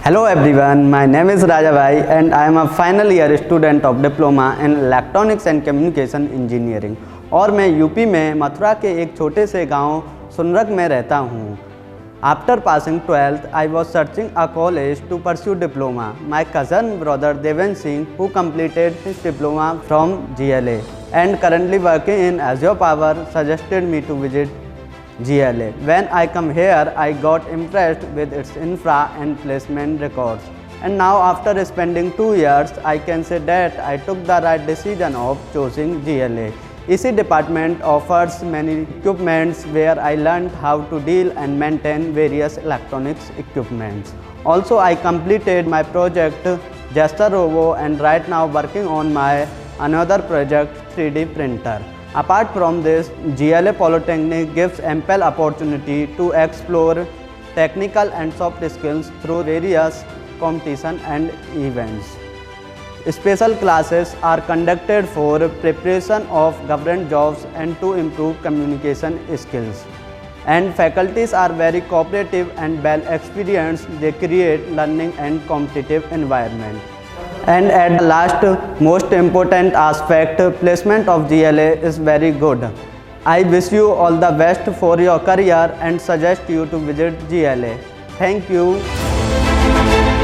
Hello everyone, my name is Bhai and I am a final year student of Diploma in Electronics and Communication Engineering और मैं UP में मथुरा के एक छोटे से गांव सुनरक में रहता हूं। After passing 12th, I was searching a college to pursue diploma. My cousin brother Deven Singh, who completed his diploma from GLA and currently working in Azure Power, suggested me to visit GLA. When I come here, I got impressed with its infra and placement records. And now after spending 2 years, I can say that I took the right decision of choosing GLA. EC department offers many equipments where I learned how to deal and maintain various electronics equipments. Also, I completed my project Jester Robo and right now working on my another project 3D printer. Apart from this, GLA Polytechnic gives ample opportunity to explore technical and soft skills through various competitions and events. Special classes are conducted for preparation of government jobs and to improve communication skills. And faculties are very cooperative and well experienced. They create learning and competitive environment. And at the last, most important aspect, placement of GLA is very good. I wish you all the best for your career and suggest you to visit GLA. Thank you.